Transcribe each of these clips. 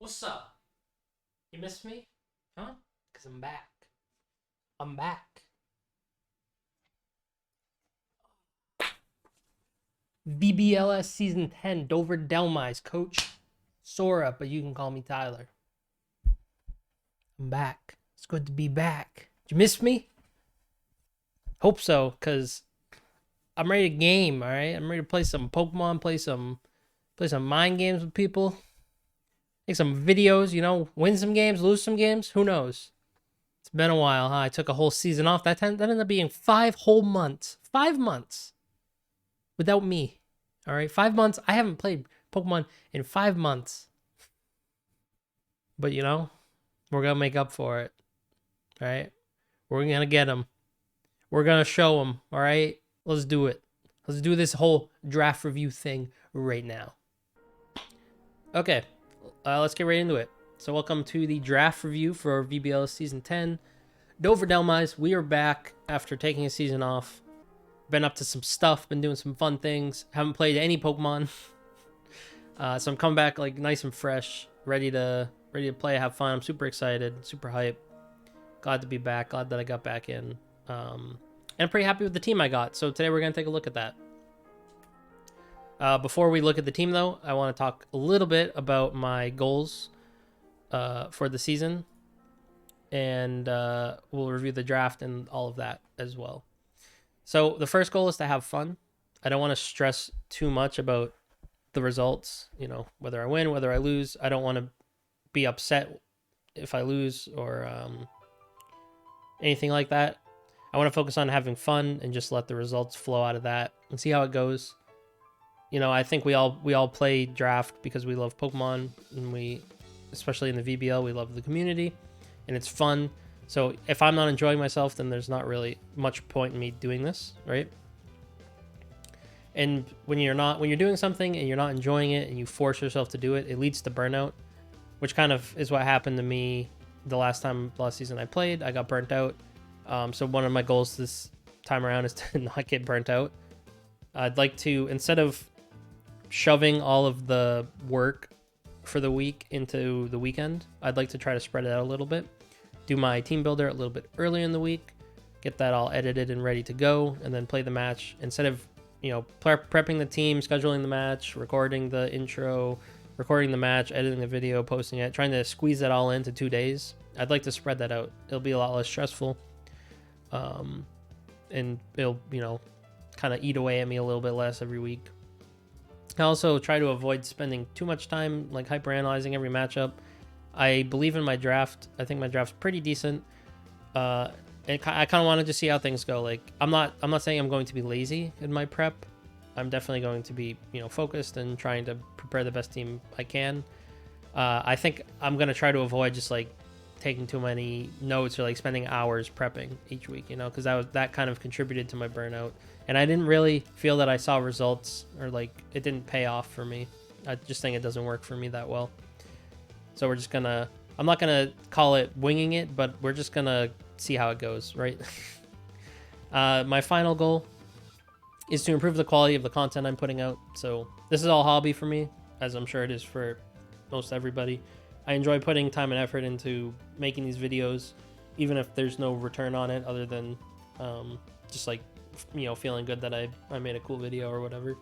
What's up? You miss me? Huh? Because I'm back. I'm back. VBL-S Season 10, Dover DHELMISE, Coach Sora, but you can call me Tyler. I'm back. It's good to be back. Did you miss me? Hope so, because I'm ready to game, alright? I'm ready to play some Pokemon, play some mind games with people. Make some videos, win some games, lose some games. Who knows? It's been a while, huh? I took a whole season off. That ended up being 5 whole months. 5 months. Without me. All right? 5 months. I haven't played Pokemon in 5 months. But, we're going to make up for it. All right? We're going to get them. We're going to show them. All right? Let's do it. Let's do this whole draft review thing right now. Okay. Let's get right into it. So welcome to the draft review for VBL Season 10. Dover DHELMISE, we are back after taking a season off. Been up to some stuff, been doing some fun things. Haven't played any Pokemon. So I'm coming back like nice and fresh, ready to play, have fun. I'm super excited, super hyped. Glad to be back, glad that I got back in. And I'm pretty happy with the team I got. So today we're going to take a look at that. Before we look at the team, though, I want to talk a little bit about my goals for the season. And we'll review the draft and all of that as well. So the first goal is to have fun. I don't want to stress too much about the results, whether I win, whether I lose. I don't want to be upset if I lose or anything like that. I want to focus on having fun and just let the results flow out of that and see how it goes. I think we all play draft because we love Pokemon, and especially in the VBL, we love the community, and it's fun. So if I'm not enjoying myself, then there's not really much point in me doing this, right? And when you're doing something and you're not enjoying it and you force yourself to do it, it leads to burnout, which kind of is what happened to me the last season I played. I got burnt out. So one of my goals this time around is to not get burnt out. I'd like to, instead of shoving all of the work for the week into the weekend, I'd like to try to spread it out a little bit. Do my team builder a little bit early in the week, get that all edited and ready to go, and then play the match. Instead of, prepping the team, scheduling the match, recording the intro, recording the match, editing the video, posting it, trying to squeeze that all into 2 days, I'd like to spread that out. It'll be a lot less stressful. And it'll, kind of eat away at me a little bit less every week. I also try to avoid spending too much time like hyper-analyzing every matchup. I believe in my draft. I think my draft's pretty decent. And I kind of want to just see how things go. Like I'm not saying I'm going to be lazy in my prep. I'm definitely going to be, focused and trying to prepare the best team I can. I think I'm going to try to avoid just like taking too many notes or like spending hours prepping each week, because that kind of contributed to my burnout. And I didn't really feel that I saw results, or like it didn't pay off for me. I just think it doesn't work for me that well. So I'm not gonna call it winging it, but we're just gonna see how it goes, right? My final goal is to improve the quality of the content I'm putting out. So this is all hobby for me, as I'm sure it is for most everybody. I enjoy putting time and effort into making these videos, even if there's no return on it other than just like, feeling good that I made a cool video or whatever.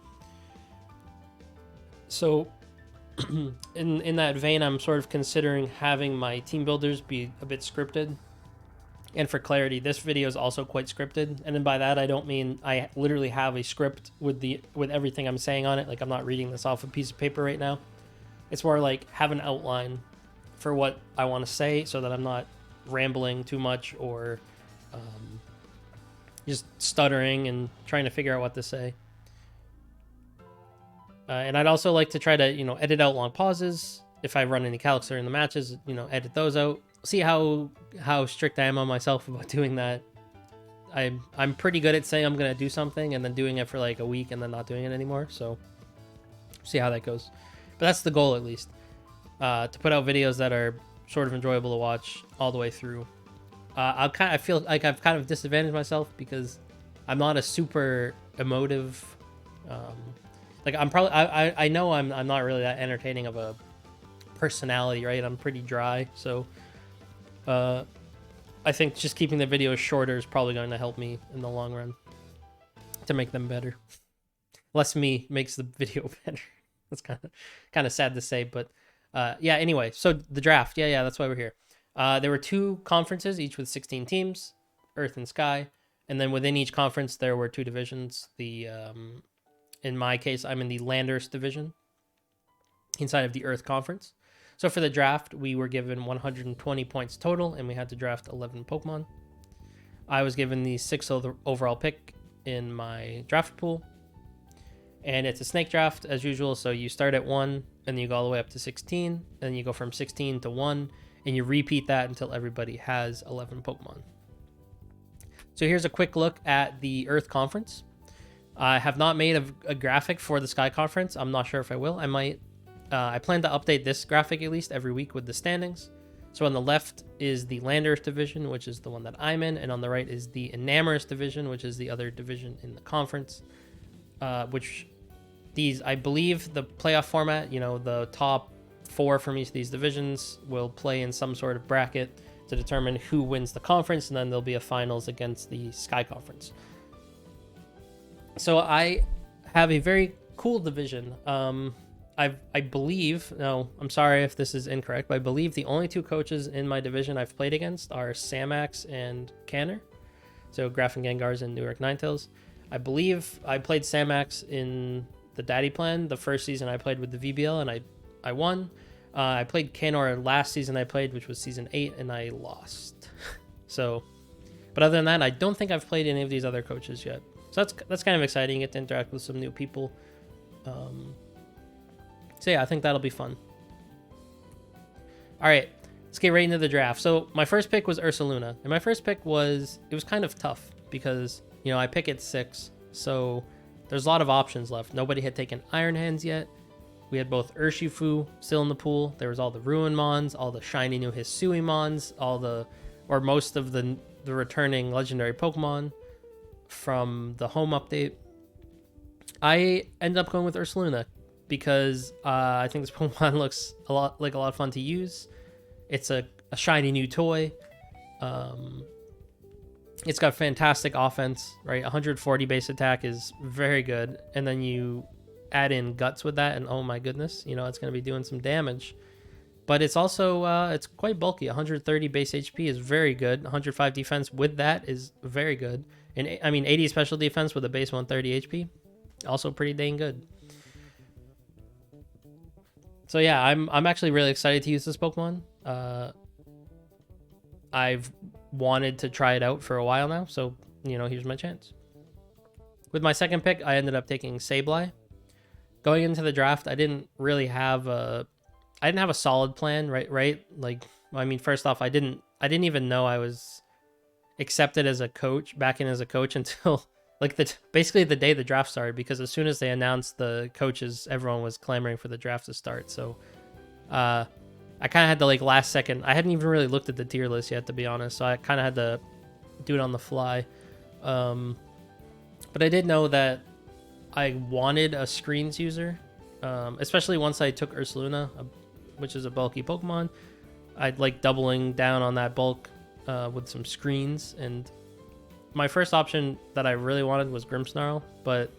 So in that vein, I'm sort of considering having my team builders be a bit scripted. And for clarity, this video is also quite scripted. And then by that, I don't mean I literally have a script with everything I'm saying on it. Like I'm not reading this off a piece of paper right now. It's more like have an outline for what I want to say so that I'm not rambling too much or just stuttering and trying to figure out what to say. And I'd also like to try to, edit out long pauses. If I run any calcs during the matches, edit those out. See how strict I am on myself about doing that. I'm pretty good at saying I'm going to do something and then doing it for like a week and then not doing it anymore. So see how that goes. But that's the goal, at least. To put out videos that are sort of enjoyable to watch all the way through. I feel like I've kind of disadvantaged myself because I'm not a super emotive. Like I know I'm not really that entertaining of a personality, right? I'm pretty dry, so I think just keeping the videos shorter is probably going to help me in the long run to make them better. Less me makes the video better. That's kind of sad to say, but yeah. Anyway, so the draft, yeah, that's why we're here. There were 2 conferences, each with 16 teams, Earth and Sky, and then within each conference there were 2 divisions. The in my case, I'm in the Landers division inside of the Earth Conference. So for the draft, we were given 120 points total, and we had to draft 11 Pokemon. I was given the 6th overall pick in my draft pool, and it's a snake draft as usual. So you start at 1, and then you go all the way up to 16, and then you go from 16 to 1, and you repeat that until everybody has 11 Pokemon. So here's a quick look at the Earth Conference. I have not made a graphic for the Sky Conference. I'm not sure if I will. I might. I plan to update this graphic at least every week with the standings. So on the left is the Landers division, which is the one that I'm in, and on the right is the Enamorous division, which is the other division in the conference. Which these, I believe, the playoff format, you know, the top 4 from each of these divisions will play in some sort of bracket to determine who wins the conference, and then there'll be a finals against the Sky Conference. So I have a very cool division. I believe, no, I'm sorry if this is incorrect, but I believe the only 2 coaches in my division I've played against are Samax and Canner. So Graf and Gengars and Newark Ninetales. I believe I played Samax in the Daddy Plan the first season I played with the VBL, and I won. I played Canor last season I played, which was season 8, and I lost. So, but other than that, I don't think I've played any of these other coaches yet. So that's kind of exciting. You get to interact with some new people. So yeah, I think that'll be fun. All right, let's get right into the draft. So my first pick was URSALUNA, and my first pick was kind of tough because, you know, I pick at 6, so there's a lot of options left. Nobody had taken Iron Hands yet. We had both Urshifu still in the pool. There was all the Ruin Mons, all the shiny new Hisui Mons, or most of the returning legendary Pokemon from the home update. I ended up going with URSALUNA because I think this Pokemon looks a lot of fun to use. It's a shiny new toy. It's got fantastic offense, right? 140 base attack is very good, and then you add in Guts with that, and oh my goodness, you know, it's going to be doing some damage. But it's also it's quite bulky. 130 base HP is very good. 105 defense with that is very good, and I mean 80 special defense with a base 130 HP, also pretty dang good. So yeah, I'm actually really excited to use this Pokemon. I've wanted to try it out for a while now, so, you know, here's my chance. With my second pick, I ended up taking SABLEYE. Going into the draft, I didn't really have a solid plan, right? Like, I mean, first off, I didn't even know I was accepted as a coach, back in as a coach until like basically the day the draft started, because as soon as they announced the coaches, everyone was clamoring for the draft to start. So I kind of had to, like, last second, I hadn't even really looked at the tier list yet, to be honest, so I kind of had to do it on the fly. But I did know that I wanted a screens user, especially once I took URSALUNA, which is a bulky Pokemon. I'd like doubling down on that bulk with some screens, and my first option that I really wanted was Grimmsnarl, but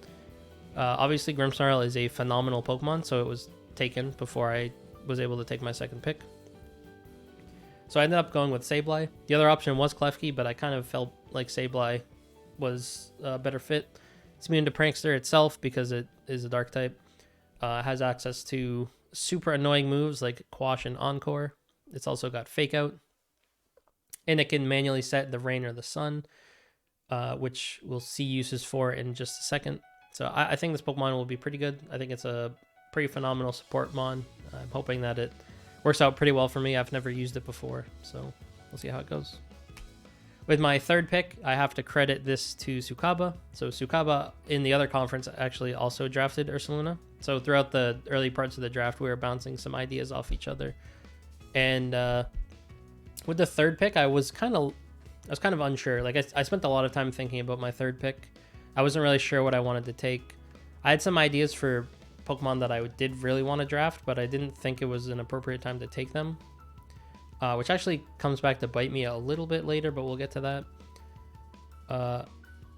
obviously Grimmsnarl is a phenomenal Pokemon, so it was taken before I was able to take my second pick. So I ended up going with SABLEYE. The other option was Klefki, but I kind of felt like SABLEYE was a better fit. It's immune to Prankster itself because it is a dark type. Has access to super annoying moves like Quash and Encore. It's also got Fake Out. And it can manually set the rain or the sun, which we'll see uses for in just a second. So I think this Pokemon will be pretty good. I think it's a pretty phenomenal support mon. I'm hoping that it works out pretty well for me. I've never used it before, so we'll see how it goes. With my third pick, I have to credit this to Sukaba. So Sukaba in the other conference actually also drafted URSALUNA. So throughout the early parts of the draft, we were bouncing some ideas off each other. And with the third pick, I was kind of unsure. Like I spent a lot of time thinking about my third pick. I wasn't really sure what I wanted to take. I had some ideas for Pokemon that I did really want to draft, but I didn't think it was an appropriate time to take them. Which actually comes back to bite me a little bit later, but we'll get to that.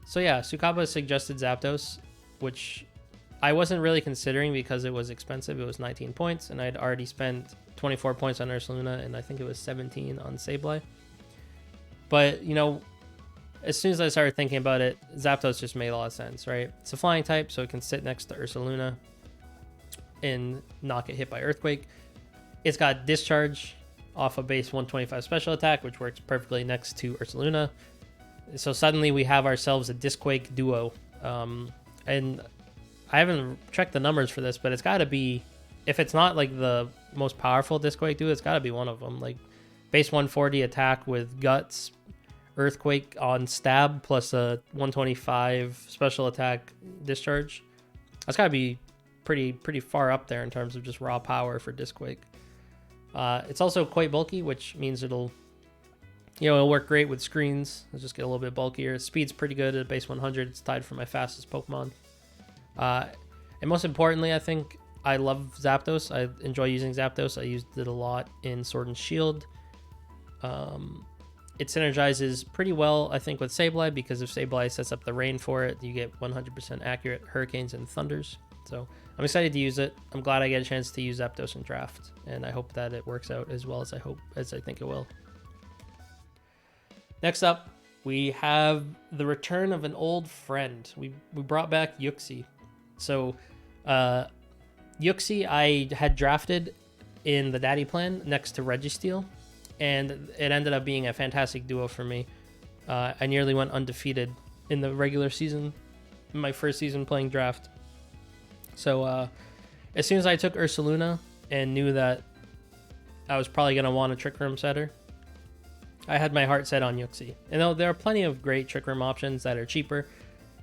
So yeah, Sukaba suggested Zapdos, which I wasn't really considering because it was expensive. It was 19 points, and I'd already spent 24 points on URSALUNA, and I think it was 17 on SABLEYE. But, you know, as soon as I started thinking about it, Zapdos just made a lot of sense, right? It's a flying type, so it can sit next to URSALUNA and not get hit by Earthquake. It's got Discharge off a base 125 special attack, which works perfectly next to URSALUNA. So suddenly we have ourselves a Disquake duo. And I haven't checked the numbers for this, but it's got to be, if it's not like the most powerful Disquake duo, it's got to be one of them. Like base 140 attack with Guts, Earthquake on stab, plus a 125 special attack Discharge. That's got to be pretty far up there in terms of just raw power for Disquake. It's also quite bulky, which means it'll work great with screens. It'll just get a little bit bulkier. Speed's pretty good at base 100. It's tied for my fastest Pokemon. And most importantly, I think I love Zapdos. I enjoy using Zapdos. I used it a lot in Sword and Shield. It synergizes pretty well, I think, with Sableye, because if Sableye sets up the rain for it, you get 100% accurate Hurricanes and Thunders. So I'm excited to use it. I'm glad I get a chance to use Zapdos in draft, and I hope that it works out as well as I think it will. Next up, we have the return of an old friend. We brought back UXIE. So UXIE I had drafted in the Daddy Plan next to Registeel, and it ended up being a fantastic duo for me. I nearly went undefeated in the regular season, in my first season playing draft. So as soon as I took URSALUNA and knew that I was probably going to want a Trick Room setter, I had my heart set on UXIE. And there are plenty of great Trick Room options that are cheaper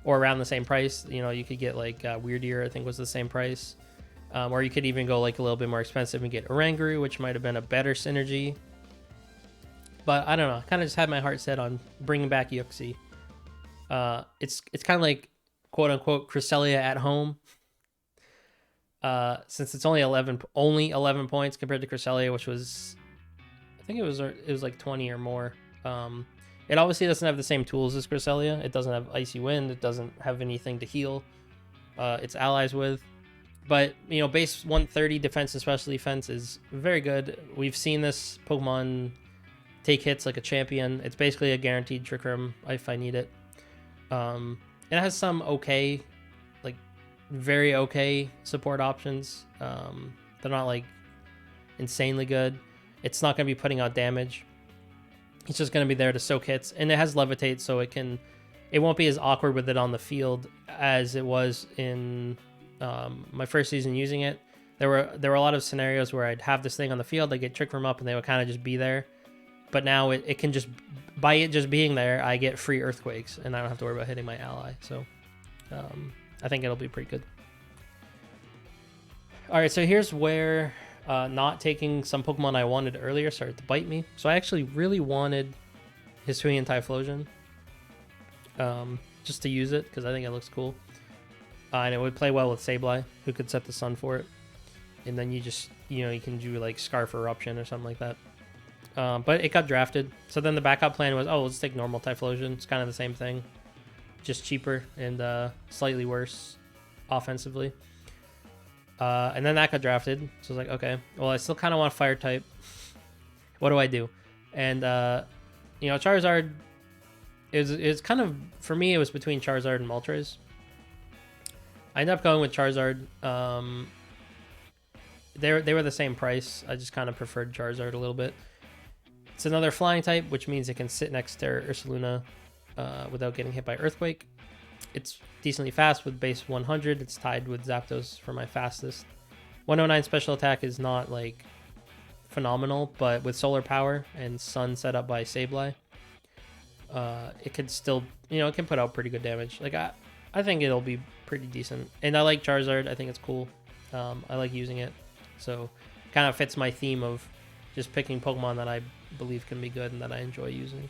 or around the same price. You know, you could get like Weird Ear, I think was the same price. Or you could even go like a little bit more expensive and get Oranguru, which might have been a better synergy. But I don't know. I kind of just had my heart set on bringing back UXIE. It's kind of like quote unquote Cresselia at home. Since it's only 11 points compared to Cresselia, which was, I think it was like 20 or more. It obviously doesn't have the same tools as Cresselia. It doesn't have Icy Wind. It doesn't have anything to heal its allies with. But, you know, base 130 defense and special defense is very good. We've seen this Pokemon take hits like a champion. It's basically a guaranteed Trick Room if I need it. It has some okay, like very okay support options. They're not like insanely good. It's not going to be putting out damage. It's just going to be there to soak hits, and it has Levitate, so it won't be as awkward with it on the field as it was in my first season using it. There were a lot of scenarios where I'd have this thing on the field, I'd get Trick Room up, and they would kind of just be there. But now it can just, by it just being there, I get free Earthquakes, and I don't have to worry about hitting my ally. So I think it'll be pretty good. All right, so here's where not taking some Pokemon I wanted earlier started to bite me. So I actually really wanted Hisuian Typhlosion just to use it because I think it looks cool. And it would play well with Sableye, who could set the sun for it. And then you can do like Scarf Eruption or something like that. But it got drafted. So then the backup plan was, let's take normal Typhlosion. It's kind of the same thing, just cheaper and slightly worse offensively. And then that got drafted. So I was like, okay, well, I still kind of want Fire type. What do I do? And, Charizard is kind of, for me, it was between Charizard and Moltres. I ended up going with Charizard. They were the same price. I just kind of preferred Charizard a little bit. It's another flying type, which means it can sit next to URSALUNA without getting hit by Earthquake. It's decently fast with base 100. It's tied with Zapdos for my fastest. 109 special attack is not like phenomenal, but with solar power and sun set up by Sableye, it could still, it can put out pretty good damage. Like I think it'll be pretty decent. And I like Charizard. I think it's cool. I like using it. So kind of fits my theme of just picking Pokemon that I believe can be good and that I enjoy using.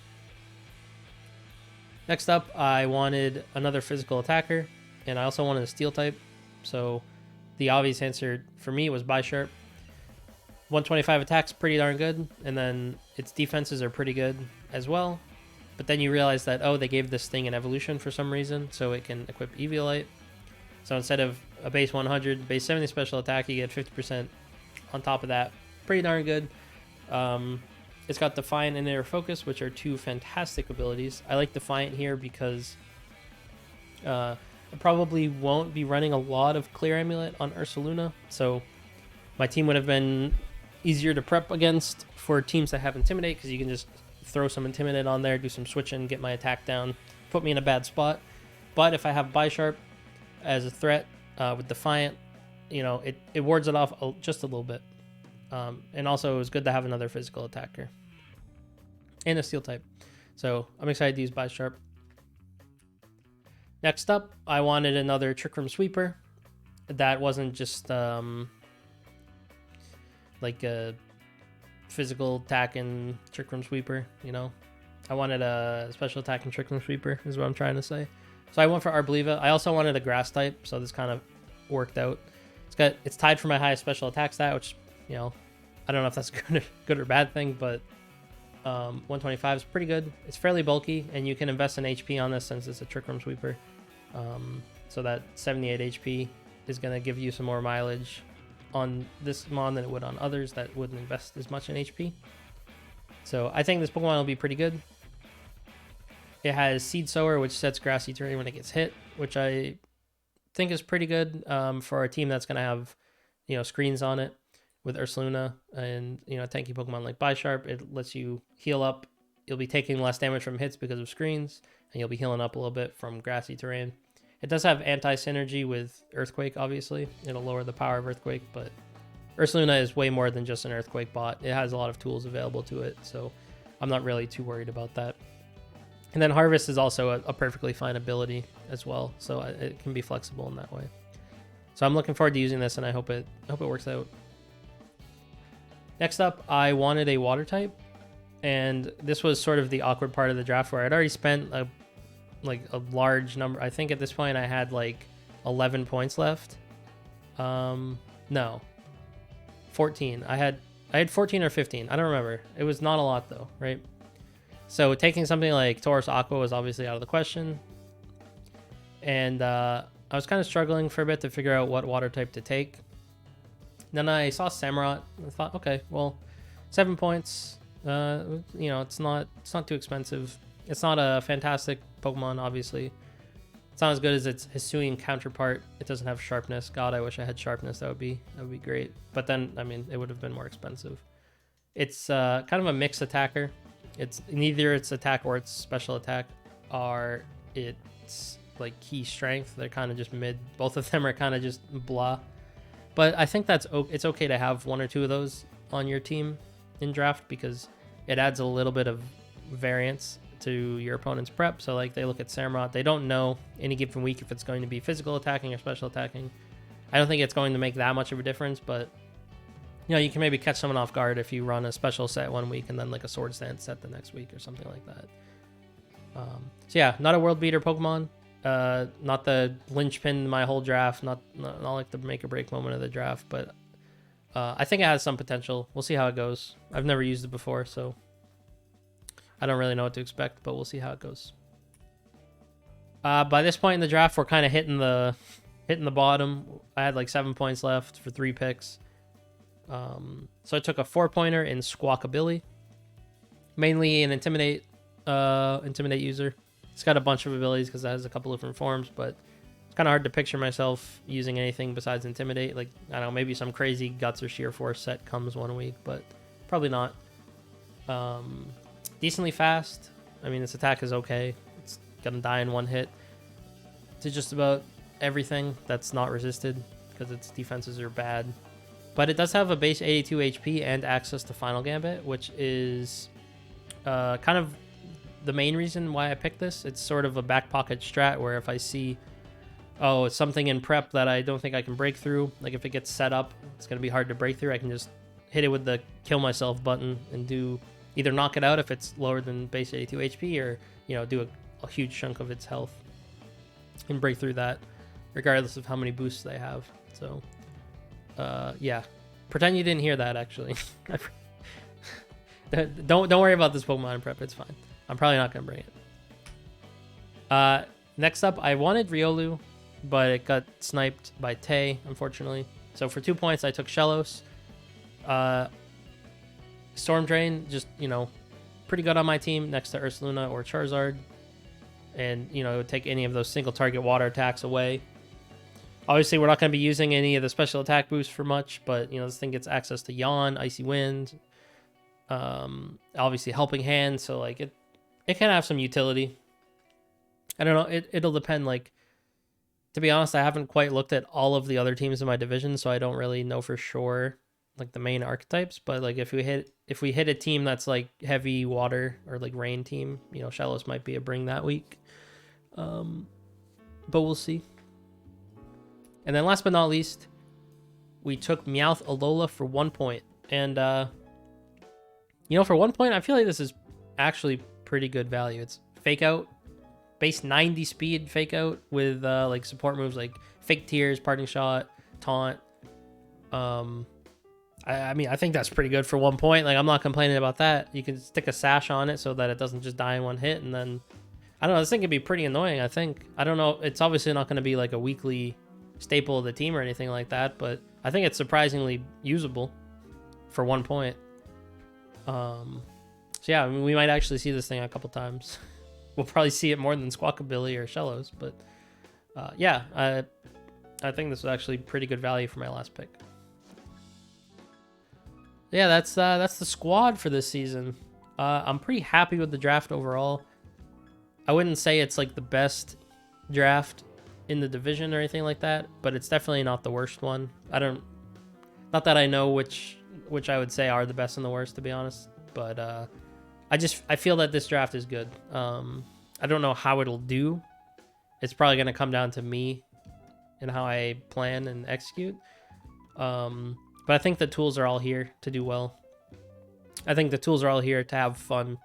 Next up, I wanted another physical attacker, and I also wanted a steel type. So the obvious answer for me was BISHARP. 125 attacks, pretty darn good, and then its defenses are pretty good as well. But then you realize that, oh, they gave this thing an evolution for some reason, so it can equip Eviolite. So instead of a base 100, base 70 special attack, you get 50% on top of that. Pretty darn good. It's got Defiant and Inner Focus, which are two fantastic abilities. I like Defiant here because I probably won't be running a lot of Clear Amulet on URSALUNA, so my team would have been easier to prep against for teams that have Intimidate, because you can just throw some Intimidate on there, do some switching, get my attack down, put me in a bad spot. But if I have BISHARP as a threat with Defiant, you know, it wards it off just a little bit. And also it was good to have another physical attacker and a steel type. So I'm excited to use BISHARP. Next up, I wanted another Trick Room Sweeper that wasn't just like a physical attack and Trick Room Sweeper, you know. I wanted a special attack and Trick Room Sweeper is what I'm trying to say. So I went for Arbleva. I also wanted a grass type, so this kind of worked out. It's tied for my highest special attack stat, which, you know, I don't know if that's a good or bad thing, but 125 is pretty good. It's fairly bulky, and you can invest in HP on this since it's a Trick Room Sweeper. So that 78 HP is going to give you some more mileage on this mon than it would on others that wouldn't invest as much in HP. So I think this Pokemon will be pretty good. It has Seed Sower, which sets grassy terrain when it gets hit, which I think is pretty good for a team that's going to have, you know, screens on it with URSALUNA and, you know, tanky Pokemon like BISHARP. It lets you heal up. You'll be taking less damage from hits because of screens, and you'll be healing up a little bit from grassy terrain. It does have anti-synergy with Earthquake, obviously. It'll lower the power of Earthquake, but URSALUNA is way more than just an Earthquake bot. It has a lot of tools available to it, so I'm not really too worried about that. And then Harvest is also a perfectly fine ability as well, so it can be flexible in that way. So I'm looking forward to using this, and I hope it works out. Next up, I wanted a Water type, and this was sort of the awkward part of the draft where I'd already spent a large number. I think at this point I had like 11 points left. No, 14. I had 14 or 15. I don't remember. It was not a lot though, right? So taking something like Tauros Aqua was obviously out of the question. And I was kind of struggling for a bit to figure out what water type to take. Then I saw SAMUROTT. I thought, okay, well, 7 points. You know, it's not too expensive. It's not a fantastic Pokemon, obviously. It's not as good as its Hisuian counterpart. It doesn't have sharpness. God, I wish I had sharpness. That would be great. But then, I mean, it would have been more expensive. It's kind of a mixed attacker. It's neither its attack or its special attack are its like key strength. They're kind of just mid. Both of them are kind of just blah. But I think it's okay to have one or two of those on your team in draft because it adds a little bit of variance to your opponent's prep. So like they look at SAMUROTT, they don't know any given week if it's going to be physical attacking or special attacking. I don't think it's going to make that much of a difference, but you know, you can maybe catch someone off guard if you run a special set one week and then like a sword stance set the next week or something like that. So yeah, not a world beater Pokemon. Not the linchpin in my whole draft, not like the make or break moment of the draft, but I think it has some potential. We'll see how it goes. I've never used it before, so I don't really know what to expect, but we'll see how it goes. By this point in the draft, we're kind of hitting the bottom. I had like 7 points left for 3 picks. So I took a 4-pointer in SQUAWKABILLY, mainly an intimidate user. It's got a bunch of abilities because it has a couple different forms, but it's kind of hard to picture myself using anything besides intimidate. Like, I don't know, maybe some crazy guts or sheer force set comes one week, but probably not. Decently fast. I mean, its attack is okay. It's gonna die in one hit to just about everything that's not resisted because its defenses are bad. But it does have a base 82 HP and access to Final Gambit, which is kind of the main reason why I picked this. It's sort of a back pocket strat where if I see, oh, it's something in prep that I don't think I can break through, like if it gets set up, it's going to be hard to break through, I can just hit it with the kill myself button and do either knock it out if it's lower than base 82 HP or, you know, do a huge chunk of its health and break through that regardless of how many boosts they have. So Yeah. Pretend you didn't hear that, actually. Don't worry about this Pokemon prep. It's fine. I'm probably not going to bring it. Next up, I wanted Riolu, but it got sniped by Tay, unfortunately. So for 2 points, I took Shellos. Storm Drain, just, you know, pretty good on my team next to URSALUNA or Charizard. And, you know, it would take any of those single target water attacks away. Obviously, we're not going to be using any of the special attack boosts for much, but, you know, this thing gets access to Yawn, Icy Wind, obviously Helping Hand, so, like, it can have some utility. I don't know, it'll depend, like, to be honest, I haven't quite looked at all of the other teams in my division, so I don't really know for sure, like, the main archetypes, but, like, if we hit a team that's, like, heavy water or, like, rain team, you know, Shellos might be a bring that week. But we'll see. And then last but not least, we took MEOWTH-ALOLA for 1 point. And, you know, for 1 point, I feel like this is actually pretty good value. It's Fake Out, base 90 speed Fake Out with, like, support moves like Fake Tears, Parting Shot, Taunt. I mean, I think that's pretty good for 1 point. Like, I'm not complaining about that. You can stick a sash on it so that it doesn't just die in one hit. And then, I don't know, this thing could be pretty annoying, I think. I don't know. It's obviously not going to be, like, a weekly staple of the team or anything like that, but I think it's surprisingly usable for 1 point. So yeah, I mean, we might actually see this thing a couple times. We'll probably see it more than SQUAWKABILLY or Shellos, but yeah, I think this was actually pretty good value for my last pick. Yeah, that's the squad for this season. I'm pretty happy with the draft overall. I wouldn't say it's like the best draft in the division or anything like that, but it's definitely not the worst one. Not that I know which I would say are the best and the worst, to be honest, but I feel that this draft is good. I don't know how it'll do. It's probably going to come down to me and how I plan and execute. But I think the tools are all here to do well. I think the tools are all here to have fun.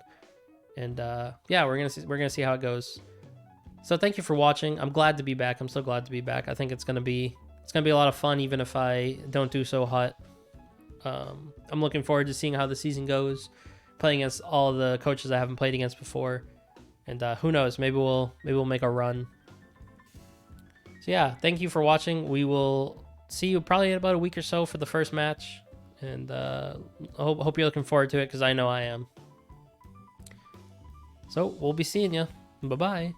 And yeah, we're gonna see how it goes. So thank you for watching. I'm glad to be back. I'm so glad to be back. I think it's gonna be a lot of fun, even if I don't do so hot. I'm looking forward to seeing how the season goes, playing against all the coaches I haven't played against before, and who knows? Maybe we'll make a run. So yeah, thank you for watching. We will see you probably in about a week or so for the first match, and I hope you're looking forward to it, because I know I am. So we'll be seeing you. Bye bye.